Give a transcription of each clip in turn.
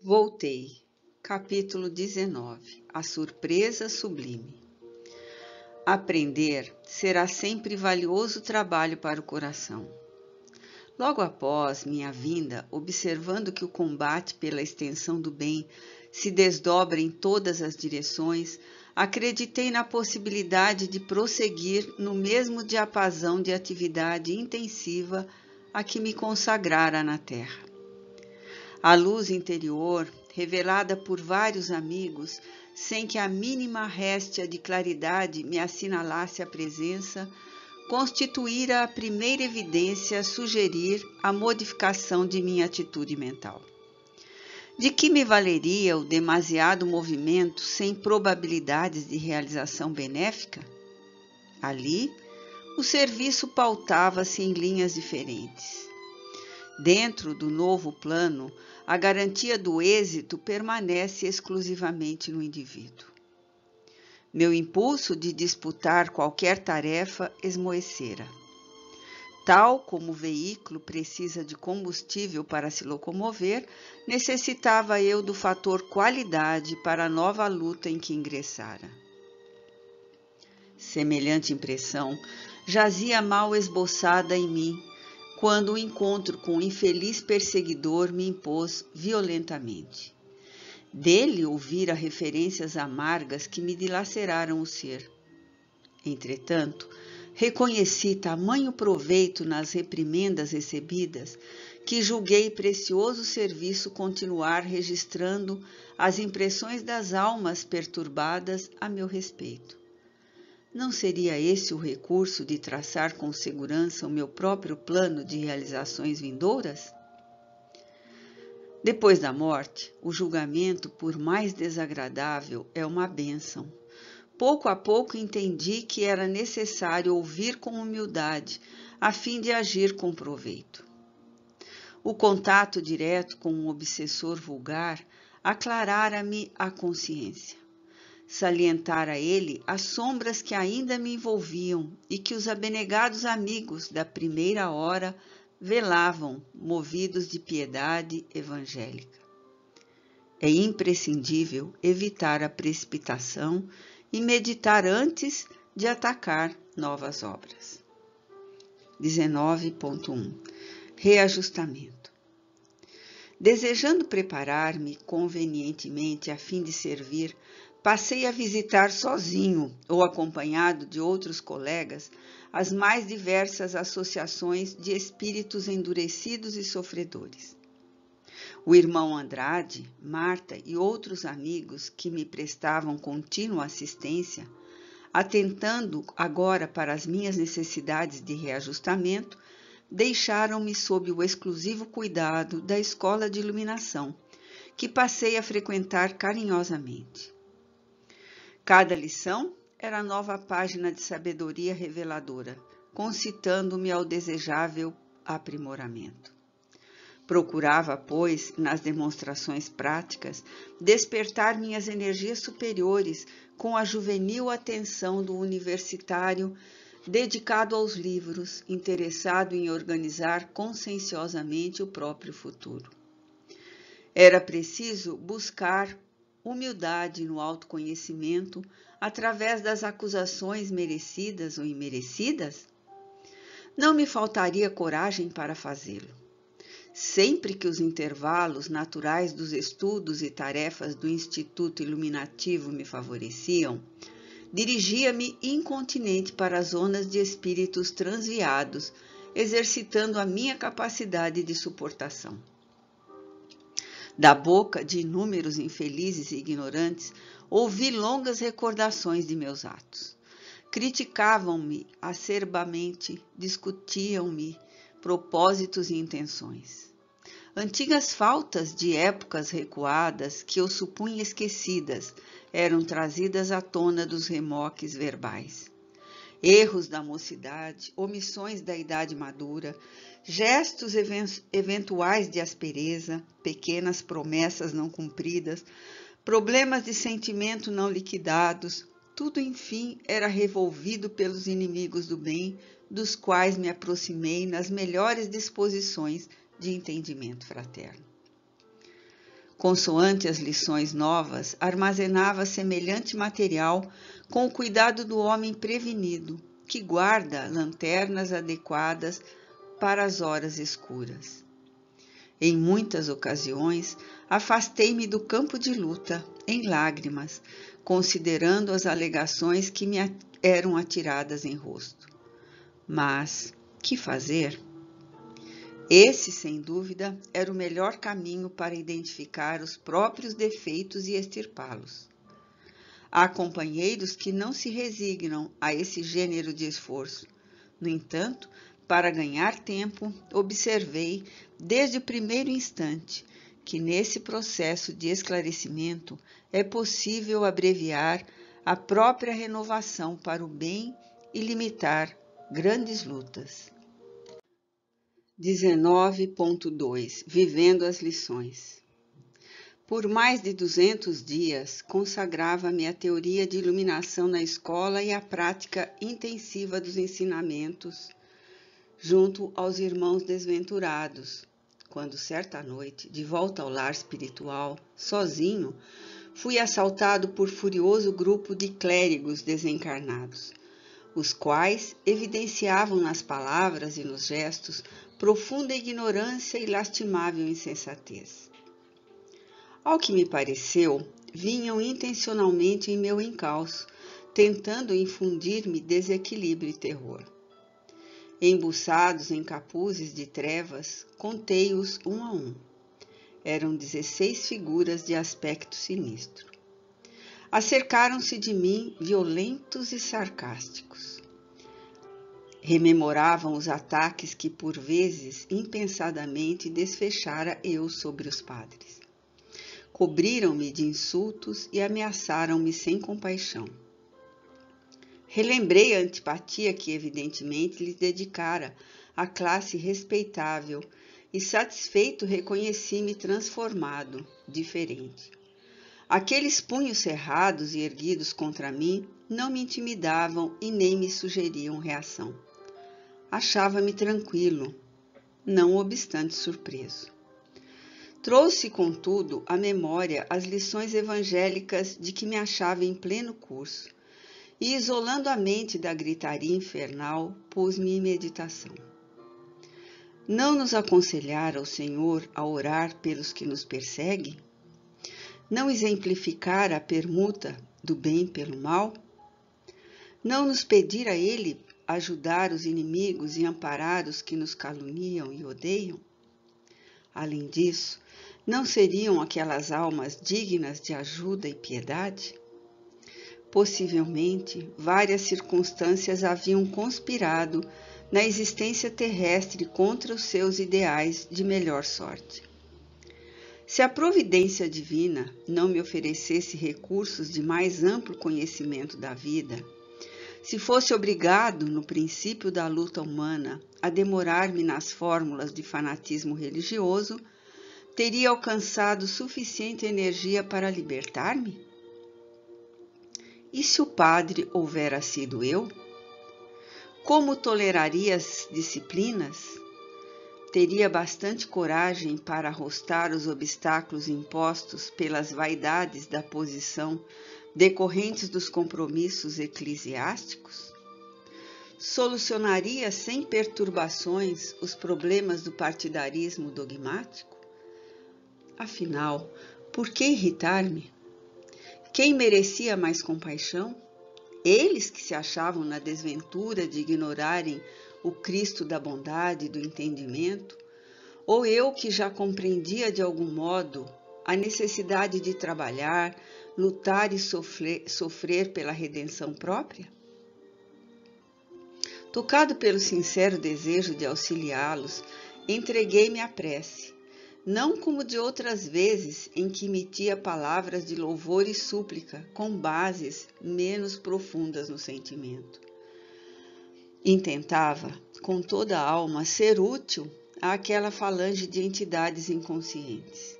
Voltei. Capítulo 19. A surpresa sublime. Aprender será sempre valioso trabalho para o coração. Logo após minha vinda, observando que o combate pela extensão do bem se desdobra em todas as direções, acreditei na possibilidade de prosseguir no mesmo diapasão de atividade intensiva a que me consagrara na Terra. A luz interior, revelada por vários amigos, sem que a mínima réstia de claridade me assinalasse a presença, constituíra a primeira evidência a sugerir a modificação de minha atitude mental. De que me valeria o demasiado movimento sem probabilidades de realização benéfica? Ali, o serviço pautava-se em linhas diferentes. Dentro do novo plano, a garantia do êxito permanece exclusivamente no indivíduo. Meu impulso de disputar qualquer tarefa esmoecera. Tal como o veículo precisa de combustível para se locomover, necessitava eu do fator qualidade para a nova luta em que ingressara. Semelhante impressão jazia mal esboçada em mim, quando o encontro com o infeliz perseguidor me impôs violentamente. Dele ouvira referências amargas que me dilaceraram o ser. Entretanto, reconheci tamanho proveito nas reprimendas recebidas, que julguei precioso serviço continuar registrando as impressões das almas perturbadas a meu respeito. Não seria esse o recurso de traçar com segurança o meu próprio plano de realizações vindouras? Depois da morte, o julgamento, por mais desagradável, é uma bênção. Pouco a pouco entendi que era necessário ouvir com humildade, a fim de agir com proveito. O contato direto com um obsessor vulgar aclarara-me a consciência. Salientar a ele as sombras que ainda me envolviam e que os abnegados amigos da primeira hora velavam, movidos de piedade evangélica. É imprescindível evitar a precipitação e meditar antes de atacar novas obras. 19.1. Reajustamento. Desejando preparar-me convenientemente a fim de servir, passei a visitar sozinho ou acompanhado de outros colegas as mais diversas associações de espíritos endurecidos e sofredores. O irmão Andrade, Marta e outros amigos que me prestavam contínua assistência, atentando agora para as minhas necessidades de reajustamento, deixaram-me sob o exclusivo cuidado da escola de iluminação, que passei a frequentar carinhosamente. Cada lição era nova página de sabedoria reveladora, concitando-me ao desejável aprimoramento. Procurava, pois, nas demonstrações práticas, despertar minhas energias superiores com a juvenil atenção do universitário dedicado aos livros, interessado em organizar conscienciosamente o próprio futuro. Era preciso buscar humildade no autoconhecimento através das acusações merecidas ou imerecidas? Não me faltaria coragem para fazê-lo. Sempre que os intervalos naturais dos estudos e tarefas do Instituto Iluminativo me favoreciam, dirigia-me incontinente para as zonas de espíritos transviados, exercitando a minha capacidade de suportação. Da boca de inúmeros infelizes e ignorantes, ouvi longas recordações de meus atos. Criticavam-me acerbamente, discutiam-me propósitos e intenções. Antigas faltas de épocas recuadas que eu supunha esquecidas eram trazidas à tona dos remoques verbais. Erros da mocidade, omissões da idade madura, gestos eventuais de aspereza, pequenas promessas não cumpridas, problemas de sentimento não liquidados, tudo, enfim, era revolvido pelos inimigos do bem, dos quais me aproximei nas melhores disposições de entendimento fraterno. Consoante as lições novas, armazenava semelhante material com o cuidado do homem prevenido, que guarda lanternas adequadas para as horas escuras. Em muitas ocasiões, afastei-me do campo de luta, em lágrimas, considerando as alegações que me eram atiradas em rosto. Mas, que fazer? Esse, sem dúvida, era o melhor caminho para identificar os próprios defeitos e extirpá-los. Há companheiros que não se resignam a esse gênero de esforço. No entanto, para ganhar tempo, observei, desde o primeiro instante, que nesse processo de esclarecimento é possível abreviar a própria renovação para o bem e limitar grandes lutas. 19.2 Vivendo as lições. Por mais de 200 dias, consagrava-me à teoria de iluminação na escola e à prática intensiva dos ensinamentos, junto aos irmãos desventurados, quando certa noite, de volta ao lar espiritual, sozinho, fui assaltado por furioso grupo de clérigos desencarnados, os quais evidenciavam nas palavras e nos gestos profunda ignorância e lastimável insensatez. Ao que me pareceu, vinham intencionalmente em meu encalço, tentando infundir-me desequilíbrio e terror. Embuçados em capuzes de trevas, contei-os um a um. Eram 16 figuras de aspecto sinistro. Acercaram-se de mim violentos e sarcásticos. Rememoravam os ataques que, por vezes, impensadamente desfechara eu sobre os padres. Cobriram-me de insultos e ameaçaram-me sem compaixão. Relembrei a antipatia que evidentemente lhes dedicara à classe respeitável e, satisfeito, reconheci-me transformado, diferente. Aqueles punhos cerrados e erguidos contra mim não me intimidavam e nem me sugeriam reação. Achava-me tranquilo, não obstante surpreso. Trouxe, contudo, à memória as lições evangélicas de que me achava em pleno curso, e, isolando a mente da gritaria infernal, pus-me em meditação. Não nos aconselhara o Senhor a orar pelos que nos perseguem? Não exemplificara a permuta do bem pelo mal? Não nos pedira Ele ajudar os inimigos e amparar os que nos caluniam e odeiam? Além disso, não seriam aquelas almas dignas de ajuda e piedade? Possivelmente, várias circunstâncias haviam conspirado na existência terrestre contra os seus ideais de melhor sorte. Se a providência divina não me oferecesse recursos de mais amplo conhecimento da vida, se fosse obrigado, no princípio da luta humana, a demorar-me nas fórmulas de fanatismo religioso, teria alcançado suficiente energia para libertar-me? E se o padre houvera sido eu? Como toleraria as disciplinas? Teria bastante coragem para arrostar os obstáculos impostos pelas vaidades da posição decorrentes dos compromissos eclesiásticos? Solucionaria sem perturbações os problemas do partidarismo dogmático? Afinal, por que irritar-me? Quem merecia mais compaixão? Eles que se achavam na desventura de ignorarem o Cristo da bondade e do entendimento? Ou eu que já compreendia de algum modo a necessidade de trabalhar, lutar e sofrer pela redenção própria? Tocado pelo sincero desejo de auxiliá-los, entreguei-me à prece, não como de outras vezes em que emitia palavras de louvor e súplica com bases menos profundas no sentimento. Intentava, com toda a alma, ser útil àquela falange de entidades inconscientes.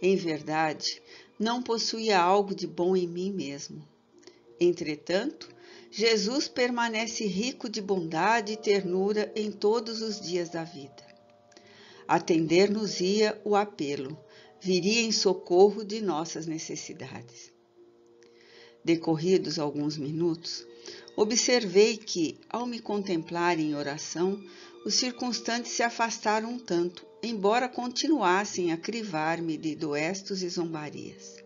Em verdade, não possuía algo de bom em mim mesmo. Entretanto, Jesus permanece rico de bondade e ternura em todos os dias da vida. Atender-nos-ia o apelo, viria em socorro de nossas necessidades. Decorridos alguns minutos, observei que, ao me contemplar em oração, os circunstantes se afastaram um tanto, embora continuassem a crivar-me de doestos e zombarias.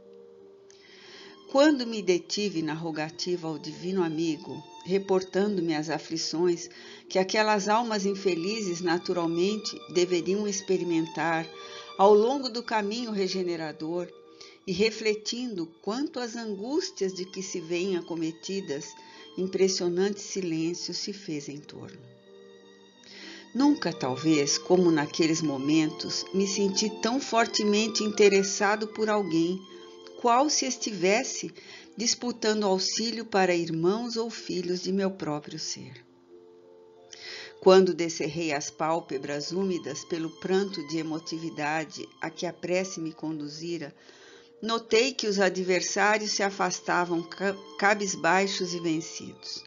Quando me detive na rogativa ao divino amigo, reportando-me as aflições que aquelas almas infelizes naturalmente deveriam experimentar ao longo do caminho regenerador, e refletindo quanto às angústias de que se veem acometidas, impressionante silêncio se fez em torno. Nunca, talvez, como naqueles momentos, me senti tão fortemente interessado por alguém, qual se estivesse disputando auxílio para irmãos ou filhos de meu próprio ser. Quando descerrei as pálpebras úmidas pelo pranto de emotividade a que a prece me conduzira, notei que os adversários se afastavam cabisbaixos e vencidos.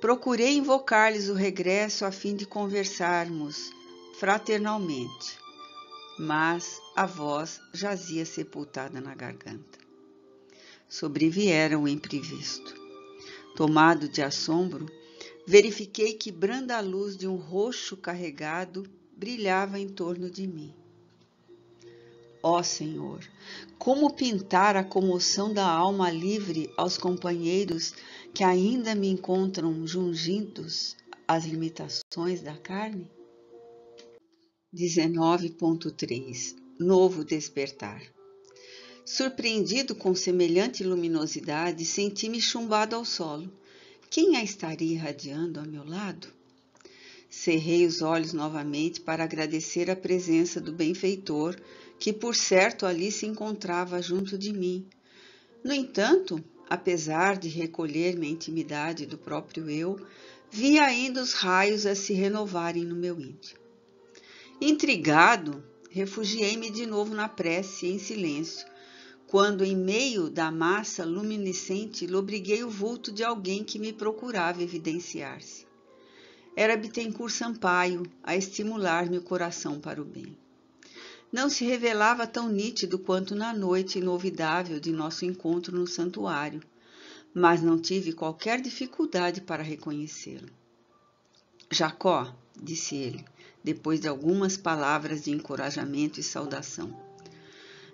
Procurei invocar-lhes o regresso a fim de conversarmos fraternalmente, mas a voz jazia sepultada na garganta. Sobreviera o imprevisto. Tomado de assombro, verifiquei que branda luz de um roxo carregado brilhava em torno de mim. Ó Senhor, como pintar a comoção da alma livre aos companheiros que ainda me encontram jungidos às limitações da carne? 19.3 Novo despertar. Surpreendido com semelhante luminosidade, senti-me chumbado ao solo. Quem a estaria irradiando a meu lado? Cerrei os olhos novamente para agradecer a presença do benfeitor, que por certo ali se encontrava junto de mim. No entanto, apesar de recolher-me à intimidade do próprio eu, vi ainda os raios a se renovarem no meu íntimo. Intrigado, refugiei-me de novo na prece em silêncio, quando em meio da massa luminescente lobriguei o vulto de alguém que me procurava evidenciar-se. Era Bittencourt Sampaio a estimular-me o coração para o bem. Não se revelava tão nítido quanto na noite inolvidável de nosso encontro no santuário, mas não tive qualquer dificuldade para reconhecê-lo. Jacó, disse ele, depois de algumas palavras de encorajamento e saudação,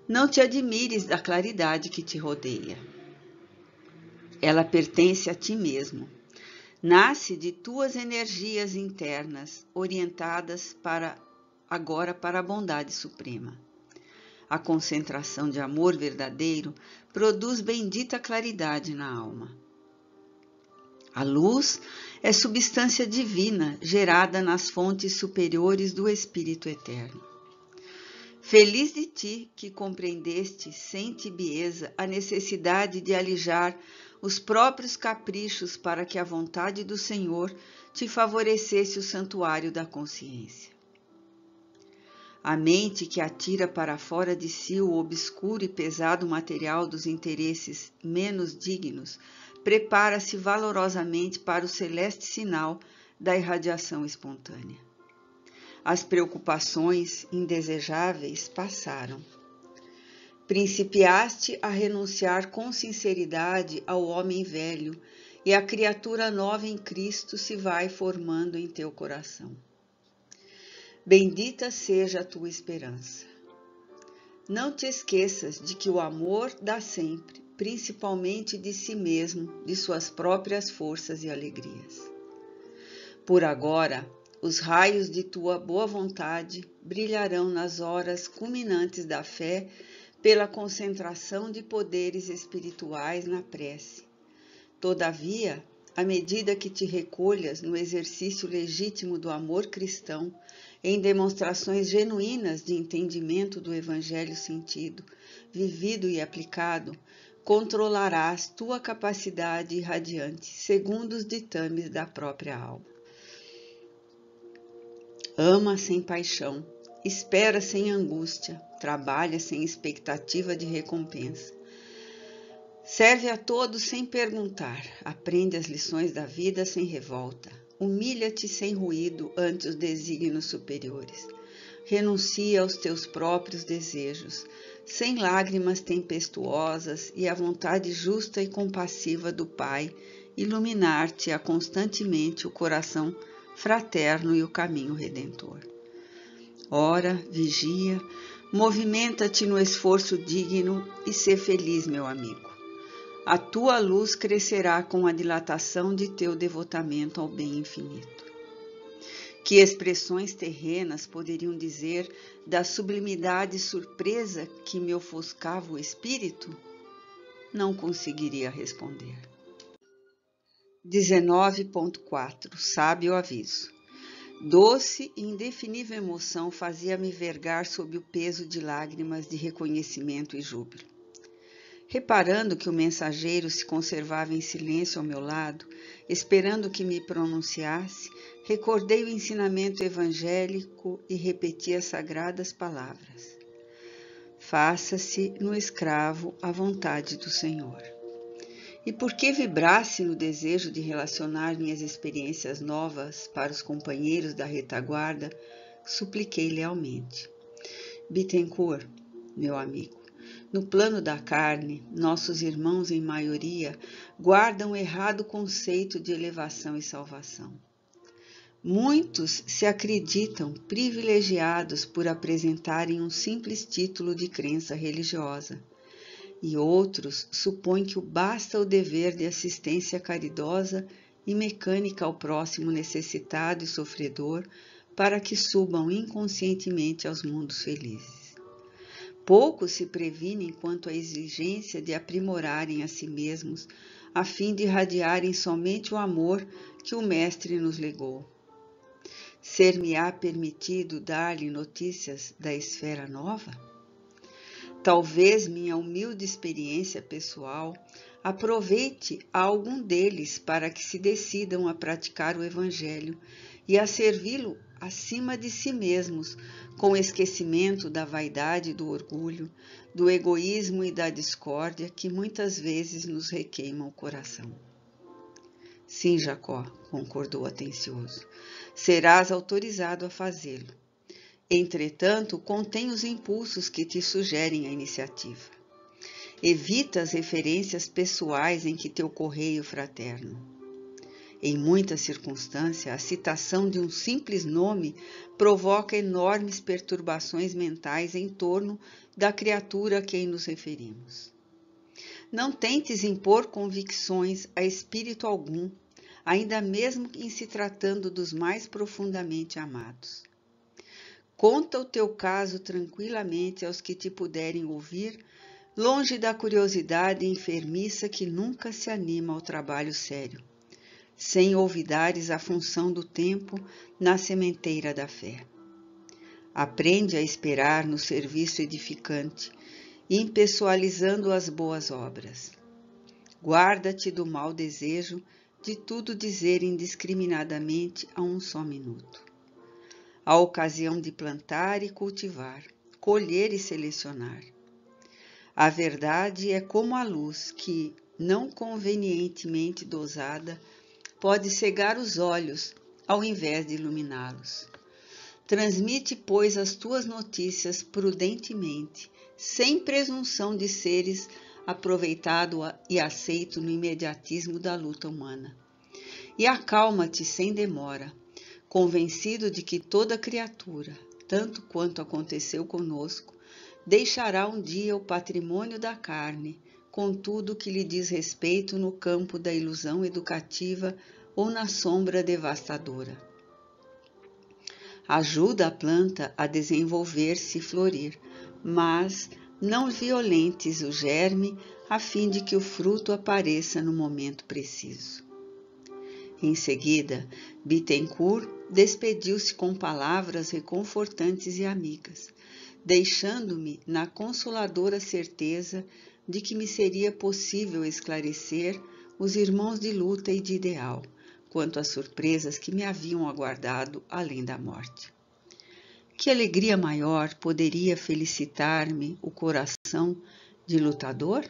não te admires da claridade que te rodeia. Ela pertence a ti mesmo. Nasce de tuas energias internas, orientadas agora para a bondade suprema. A concentração de amor verdadeiro produz bendita claridade na alma. A luz é substância divina gerada nas fontes superiores do Espírito Eterno. Feliz de ti que compreendeste sem tibieza a necessidade de alijar os próprios caprichos para que a vontade do Senhor te favorecesse o santuário da consciência. A mente que atira para fora de si o obscuro e pesado material dos interesses menos dignos prepara-se valorosamente para o celeste sinal da irradiação espontânea. As preocupações indesejáveis passaram. Principiaste a renunciar com sinceridade ao homem velho e a criatura nova em Cristo se vai formando em teu coração. Bendita seja a tua esperança. Não te esqueças de que o amor dá sempre, principalmente de si mesmo, de suas próprias forças e alegrias. Por agora, os raios de tua boa vontade brilharão nas horas culminantes da fé pela concentração de poderes espirituais na prece. Todavia, à medida que te recolhas no exercício legítimo do amor cristão, em demonstrações genuínas de entendimento do Evangelho sentido, vivido e aplicado, controlarás tua capacidade irradiante, segundo os ditames da própria alma. Ama sem paixão, espera sem angústia, trabalha sem expectativa de recompensa. Serve a todos sem perguntar, aprende as lições da vida sem revolta, humilha-te sem ruído ante os desígnios superiores. renuncia aos teus próprios desejos, sem lágrimas tempestuosas, e a vontade justa e compassiva do Pai iluminar-te-á constantemente o coração fraterno e o caminho redentor. Ora, vigia, movimenta-te no esforço digno e sê feliz, meu amigo. A tua luz crescerá com a dilatação de teu devotamento ao bem infinito. Que expressões terrenas poderiam dizer da sublimidade e surpresa que me ofuscava o espírito? Não conseguiria responder. 19.4 Sábio aviso. Doce e indefinível emoção fazia-me vergar sob o peso de lágrimas de reconhecimento e júbilo. Reparando que o mensageiro se conservava em silêncio ao meu lado, esperando que me pronunciasse, recordei o ensinamento evangélico e repeti as sagradas palavras. Faça-se no escravo a vontade do Senhor. E porque vibrasse no desejo de relacionar minhas experiências novas para os companheiros da retaguarda, supliquei lealmente. Bittencourt, meu amigo, no plano da carne, nossos irmãos em maioria guardam o errado conceito de elevação e salvação. Muitos se acreditam privilegiados por apresentarem um simples título de crença religiosa, e outros supõem que basta o dever de assistência caridosa e mecânica ao próximo necessitado e sofredor para que subam inconscientemente aos mundos felizes. Poucos se previnem quanto à exigência de aprimorarem a si mesmos, a fim de irradiarem somente o amor que o Mestre nos legou. Ser-me-á permitido dar-lhe notícias da esfera nova? Talvez minha humilde experiência pessoal aproveite a algum deles para que se decidam a praticar o Evangelho e a servi-lo acima de si mesmos, com esquecimento da vaidade e do orgulho, do egoísmo e da discórdia que muitas vezes nos requeimam o coração. Sim, Jacó, concordou atencioso, serás autorizado a fazê-lo. Entretanto, contém os impulsos que te sugerem a iniciativa. Evita as referências pessoais em que te ocorreia o fraterno. Em muitas circunstâncias, a citação de um simples nome provoca enormes perturbações mentais em torno da criatura a quem nos referimos. Não tentes impor convicções a espírito algum, ainda mesmo em se tratando dos mais profundamente amados. Conta o teu caso tranquilamente aos que te puderem ouvir, longe da curiosidade enfermiça que nunca se anima ao trabalho sério, sem olvidares a função do tempo na sementeira da fé. Aprende a esperar no serviço edificante, impessoalizando as boas obras. Guarda-te do mau desejo de tudo dizer indiscriminadamente a um só minuto. A ocasião de plantar e cultivar, colher e selecionar. A verdade é como a luz que, não convenientemente dosada, pode cegar os olhos ao invés de iluminá-los. Transmite, pois, as tuas notícias prudentemente, sem presunção de seres aproveitado e aceito no imediatismo da luta humana. E acalma-te sem demora, convencido de que toda criatura, tanto quanto aconteceu conosco, deixará um dia o patrimônio da carne, com tudo que lhe diz respeito no campo da ilusão educativa ou na sombra devastadora. Ajuda a planta a desenvolver-se e florir, mas não violentes o germe a fim de que o fruto apareça no momento preciso. Em seguida, Bittencourt despediu-se com palavras reconfortantes e amigas, deixando-me na consoladora certeza de que me seria possível esclarecer os irmãos de luta e de ideal, quanto às surpresas que me haviam aguardado além da morte. Que alegria maior poderia felicitar-me o coração de lutador?